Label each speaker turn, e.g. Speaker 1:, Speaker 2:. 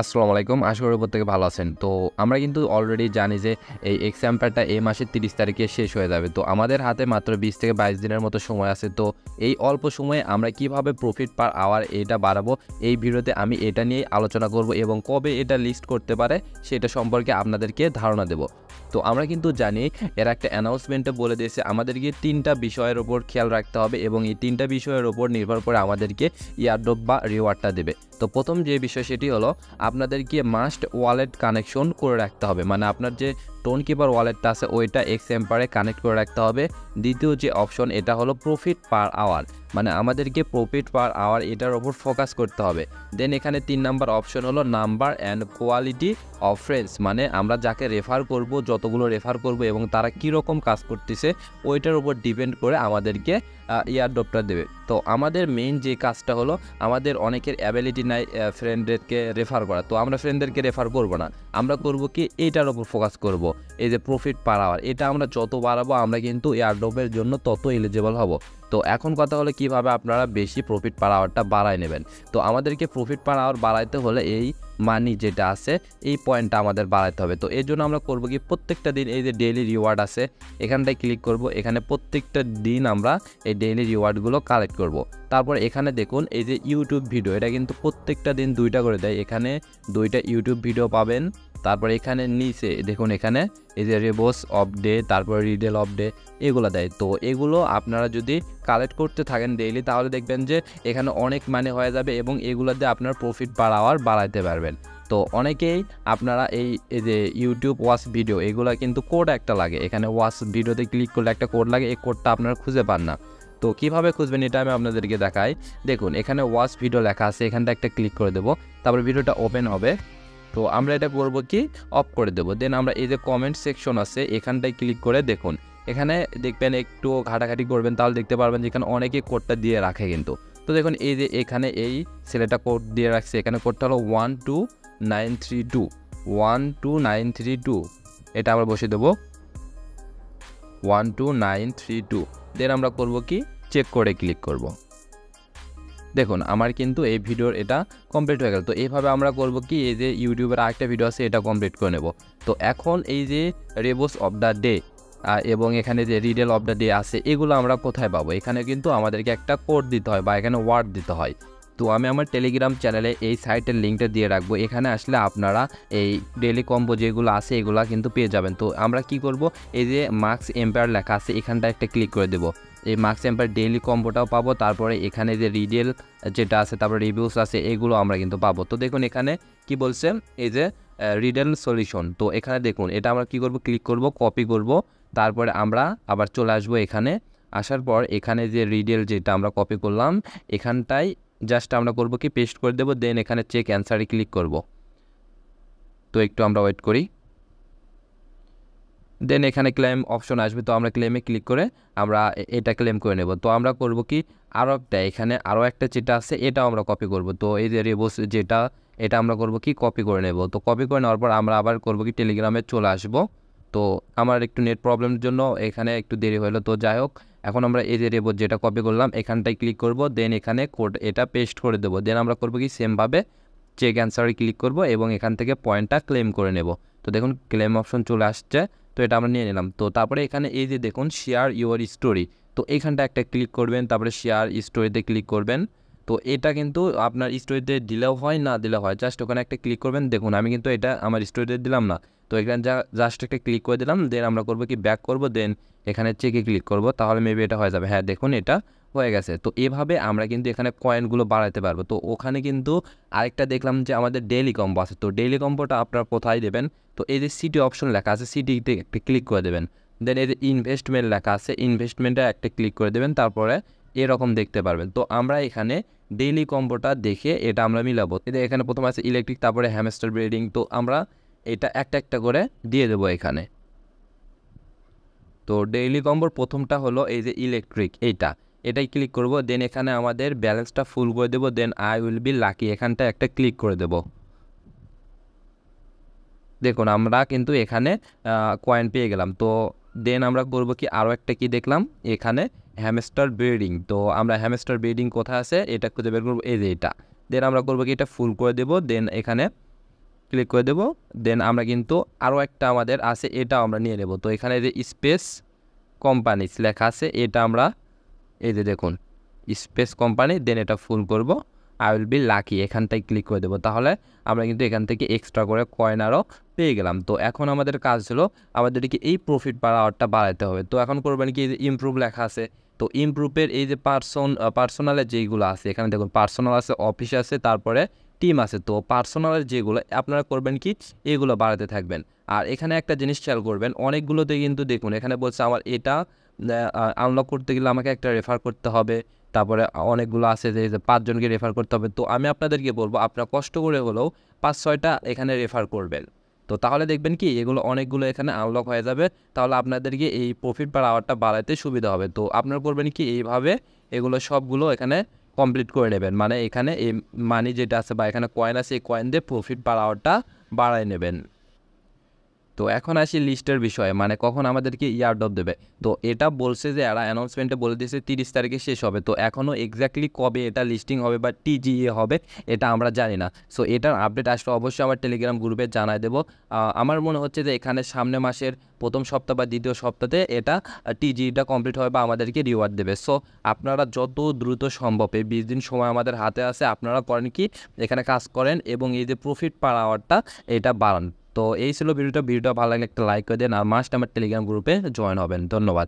Speaker 1: আসসালামু আলাইকুম। আশা করি প্রত্যেকে ভালো আছেন। তো আমরা কিন্তু অলরেডি জানি যে এই এক্সামটা এই মাসের ৩০ তারিখে শেষ হয়ে যাবে। তো আমাদের হাতে মাত্র ২০ থেকে ২২ দিনের মতো সময় আছে। তো এই অল্প সময়ে আমরা কিভাবে প্রফিট পার আওয়ার এটা বাড়াবো, এই ভিডিওতে আমি এটা নিয়েই আলোচনা করব এবং কবে এটা লিস্ট করতে পারে সেটা সম্পর্কে আপনাদেরকে ধারণা দেব। তো আমরা কিন্তু জানি এর একটা অ্যানাউন্সমেন্টে বলে দিয়েছে আমাদেরকে ৩টা বিষয়ের উপর খেয়াল রাখতে হবে এবং এই ৩টা বিষয়ের উপর নির্ভর করে আমাদেরকে ইয়ারড্রপ বা রিওয়ার্ডটা দেবে। তো প্রথম যে বিষয় সেটি হলো আপনাদেরকে মাস্ট ওয়ালেট কানেকশন করে রাখতে হবে, মানে আপনার যে টোন কিপার ওয়ালেটটা আছে ওইটা এক্সএম্পারে কানেক্ট করে রাখতে হবে। দ্বিতীয় যে অপশন এটা হলো প্রফিট পার আওয়ার, মানে আমাদেরকে প্রফিট পার আওয়ার এটার ওপর ফোকাস করতে হবে। দেন এখানে ৩ নাম্বার অপশন হলো number and quality of friends, মানে আমরা যাকে রেফার করব, যতগুলো রেফার করব এবং তারা কীরকম কাজ করতেছে ওইটার উপর ডিপেন্ড করে আমাদেরকে ইয়ারড্রপটা দেবে। তো আমাদের মেইন যে কাজটা হলো আমাদের অনেকের অ্যাবিলিটি নাই ফ্রেন্ডদেরকে রেফার করা, তো আমরা ফ্রেন্ডদেরকে রেফার করব না, আমরা করব কি এইটার ওপর ফোকাস করব, এই যে প্রফিট পার আওয়ার। এটা আমরা যত বাড়াবো আমরা কিন্তু এয়ারড্রপের জন্য তত এলিজিবল হব। তো এখন কথা হলো কিভাবে আপনারা বেশি প্রফিট পার আওয়ারটা বাড়ায় নেবেন। তো আমাদেরকে প্রফিট পার আওয়ার বাড়াইতে হলে এই মানি যেটা আছে এই পয়েন্টটা আমাদের বাড়াইতে হবে। তো এর জন্য আমরা করব কি প্রত্যেকটা দিন এই যে ডেইলি রিওয়ার্ড আছে এখানটায় ক্লিক করব, এখানে প্রত্যেকটা দিন আমরা এই ডেইলি রিওয়ার্ডগুলো কালেক্ট করব। তারপর এখানে দেখুন এই যে ইউটিউব ভিডিও, এটা কিন্তু প্রত্যেকটা দিন 2টা করে দেয়, এখানে 2টা ইউটিউব ভিডিও পাবেন। তারপর এখানে নিচে দেখুন এখানে এই যে রেবোস অফ ডে, তারপর রিডেল অফ ডে এগুলো দেয়। তো এগুলো আপনারা যদি কালেক্ট করতে থাকেন ডেইলি তাহলে দেখবেন যে এখানে অনেক মানে হয়ে যাবে এবং এগুলো দিয়ে আপনার প্রফিট পার আওয়ার বাড়াইতে পারবেন। তো অনেকেই আপনারা এই যে ইউটিউব ওয়াচ ভিডিও এগুলো কিন্তু কোড একটা লাগে, এখানে ওয়াচ ভিডিওতে ক্লিক করলে একটা কোড লাগে, এই কোডটা আপনারা খুঁজে পান না। তো কিভাবে খুঁজবেন এটা আমি আপনাদেরকে দেখাই। দেখুন এখানে ওয়াচ ভিডিও লেখা আছে, এখানটা একটা ক্লিক করে দেবো, তারপর ভিডিওটা ওপেন হবে। তো আমরা এটা করবো কি অফ করে দেবো। দেন আমরা এই যে কমেন্ট সেকশন আছে এখানটায় ক্লিক করে দেখুন এখানে দেখবেন একটু ঘাটাঘাটি করবেন তাহলে দেখতে পারবেন যে এখানে অনেকে কোডটা দিয়ে রাখে কিন্তু। তো দেখুন এই যে এখানে এই ছেলেটা কোড দিয়ে রাখছে, এখানে কোডটা হলো 12932 12932, এটা আমরা বসে দেবো 12932। দেন আমরা করব কি চেক করে ক্লিক করব। দেখুন আমার কিন্তু এই ভিডিওর এটা কমপ্লিট হয়ে গেল। তো এইভাবে আমরা করব কি এই যে ইউটিউবের আরেকটা ভিডিও আছে এটা কমপ্লিট করে নেব। তো এখন এই যে রেবোস অফ দ্য ডে এবং এখানে যে রিডেল অফ দ্য ডে আছে এগুলো আমরা কোথায় পাবো, এখানে কিন্তু আমাদেরকে একটা কোড দিতে হয় বা এখানে ওয়ার্ড দিতে হয়। তো আমি আমার টেলিগ্রাম চ্যানেলে এই সাইটের লিঙ্কটা দিয়ে রাখবো, এখানে আসলে আপনারা এই ডেলি কম্বো যেগুলো আছে এগুলো কিন্তু পেয়ে যাবেন। তো আমরা কি করব এই যে মার্কস এম্পায়ার লেখা আছে এখানটা একটা ক্লিক করে দেবো, এই মার্কস এম্পায়ার ডেইলি কম্বোটাও পাবো, তারপরে এখানে যে রিডেল যেটা আছে তারপরে রিভিউস আছে এগুলো আমরা কিন্তু পাবো। তো দেখুন এখানে কি বলছে এই যে রিডেল সলিউশন, তো এখানে দেখুন এটা আমরা কি করব ক্লিক করব, কপি করব, তারপরে আমরা আবার চলে আসবো এখানে, আসার পর এখানে যে রিডেল যেটা আমরা কপি করলাম এখানটায় জাস্ট আমরা করব কি পেস্ট করে দেবো। দেন এখানে চেক অ্যান্সারে ক্লিক করব। তো একটু আমরা ওয়েট করি, দেন এখানে ক্লেম অপশন আসবে, তো আমরা ক্লেমে ক্লিক করে আমরা এটা ক্লেম করে নেব। তো আমরা করব কি আরও একটা এখানে আরও একটা যেটা আছে এটাও আমরা কপি করব। তো এই যে রেবোস যেটা এটা আমরা করব কি কপি করে নেব। তো কপি করে নেওয়ার পর আমরা আবার করব কি টেলিগ্রামে চলে আসব। তো আমার একটু নেট প্রবলেমের জন্য এখানে একটু দেরি হলো, তো যাই হোক এখন আমরা এই যে রেবোস যেটা কপি করলাম এখানটায় ক্লিক করব, দেন এখানে কোড এটা পেস্ট করে দেবো। দেন আমরা করব কি সেমভাবে চেক অ্যান্সারে ক্লিক করব এবং এখান থেকে পয়েন্টটা ক্লেম করে নেব। তো দেখুন ক্লেম অপশন চলে আসছে, তো এটা আমরা নিয়ে নিলাম। তো তারপরে এখানে এই যে দেখুন শেয়ার ইউর স্টোরি, তো এইখানটা একটা ক্লিক করবেন, তারপরে শেয়ার স্টোরিতে ক্লিক করবেন। তো এটা কিন্তু আপনার স্টোরিতে দিলেও হয় না দিলেও হয়, জাস্ট ওখানে একটা ক্লিক করবেন। দেখুন আমি কিন্তু এটা আমার স্টোরিতে দিলাম না, তো এখানে জাস্ট একটা ক্লিক করে দিলাম। দেন আমরা করবো কি ব্যাক করব, দেন এখানে চেকে ক্লিক করব, তাহলে মেবি এটা হয়ে যাবে। হ্যাঁ দেখুন এটা হয়ে গেছে। তো এভাবে আমরা কিন্তু এখানে কয়েনগুলো বাড়াতে পারবো। তো ওখানে কিন্তু আরেকটা দেখলাম যে আমাদের ডেইলি কম্বো আছে, তো ডেইলি কম্বোটা আপনারা কোথায় দেবেন, তো এই যে সিটি অপশন লেখা আছে সিটিতে একটা ক্লিক করে দেবেন। দেন এই যে ইনভেস্টমেন্ট লেখা আছে ইনভেস্টমেন্টে একটা ক্লিক করে দেবেন, তারপরে এরকম দেখতে পারবেন। তো আমরা এখানে ডেইলি কম্বোটা দেখে এটা আমরা মিলাবো। এখানে প্রথম আছে ইলেকট্রিক, তারপরে হ্যামস্টার ব্রিডিং, তো আমরা এটা একটা একটা করে দিয়ে দেবো এখানে। তো ডেইলি কম্বোর প্রথমটা হলো এই যে ইলেকট্রিক, এটাই ক্লিক করব। দেন এখানে আমাদের ব্যালেন্সটা ফুল করে দেবো, then I will be lucky এখানটা একটা ক্লিক করে দেব। দেখুন আমরা কিন্তু এখানে কয়েন পেয়ে গেলাম। তো দেন আমরা করব কি আরও একটা কি দেখলাম এখানে হ্যামস্টার ব্রিডিং, তো আমরা হ্যামস্টার ব্রিডিং কোথায় আছে এটা খুঁজে বের করবো, এই যে এটা। দেন আমরা করবো কি এটা ফুল করে দেবো। দেন এখানে ক্লিক করে দেবো। দেন আমরা কিন্তু আরও একটা আমাদের আছে, এটাও আমরা নিয়ে নেব। তো এখানে যে স্পেস কোম্পানিজ লেখা আছে, এটা আমরা এই যে দেখুন স্পেস কোম্পানি, দেন এটা ফুল করব। আই উইল বি লাকি, এখানটায় ক্লিক করে দেবো। তাহলে আমরা কিন্তু এখান থেকে এক্সট্রা করে কয়েন আরও পেয়ে গেলাম। তো এখন আমাদের কাজ হলো আমাদেরকে এই প্রফিট পার আওয়ারটা বাড়াতে হবে। তো এখন করবেন কি, এই যে ইমপ্রুভ লেখা আছে, তো ইমপ্রুভের এই যে পার্সোনালের যেইগুলো আছে, এখানে দেখুন পার্সোনাল আছে, অফিস আছে, তারপরে টিম আছে। তো পার্সোনালের যেগুলো আপনারা করবেন কি, এগুলো বাড়াতে থাকবেন। আর এখানে একটা জিনিস খেয়াল করবেন, অনেকগুলোতে কিন্তু দেখুন এখানে বলছে আমার এটা আনলক করতে গেলে আমাকে একটা রেফার করতে হবে, তারপরে অনেকগুলো আছে যে 5 জনকে রেফার করতে হবে। তো আমি আপনাদেরকে বলবো আপনারা কষ্ট করে হলেও 5-6টা এখানে রেফার করবেন। তো তাহলে দেখবেন কি এগুলো অনেকগুলো এখানে আনলক হয়ে যাবে, তাহলে আপনাদেরকে এই প্রফিট পার আওয়ারটা বাড়াতে সুবিধা হবে। তো আপনারা করবেন কি, এইভাবে এগুলো সবগুলো এখানে কমপ্লিট করে নেবেন, মানে এখানে এই মানি যেটা আছে বা এখানে কয়েন আছে, এই কয়েন দিয়ে প্রফিট পার আওয়ারটা বাড়ায় নেবেন। তো এখন আসি লিস্টের বিষয়ে, মানে কখন আমাদেরকে ইয়ারড্রপ দেবে। তো এটা বলছে যে এরা অ্যানাউন্সমেন্টে বলে দিয়েছে 30 তারিখে শেষ হবে। তো এখনও এক্স্যাক্টলি কবে এটা লিস্টিং হবে বা টিজিএ হবে এটা আমরা জানি না। সো এটার আপডেট আসলে অবশ্যই আমার টেলিগ্রাম গ্রুপে জানাই দেবো। আমার মনে হচ্ছে যে এখানে সামনে মাসের প্রথম সপ্তাহ বা দ্বিতীয় সপ্তাহে এটা টিজিটা কমপ্লিট হবে বা আমাদেরকে রিওয়ার্ড দেবে। সো আপনারা যত দ্রুত সম্ভব, এই 20 দিন সময় আমাদের হাতে আছে, আপনারা করেন কি এখানে কাজ করেন এবং এই যে প্রফিট পার আওয়ারটা এটা বাড়ান। তো এই ছিল ভিডিওটা ভালো লাগলে একটা লাইক করে দেন আর মাস্ট আমার টেলিগ্রাম গ্রুপে জয়েন হবেন। ধন্যবাদ।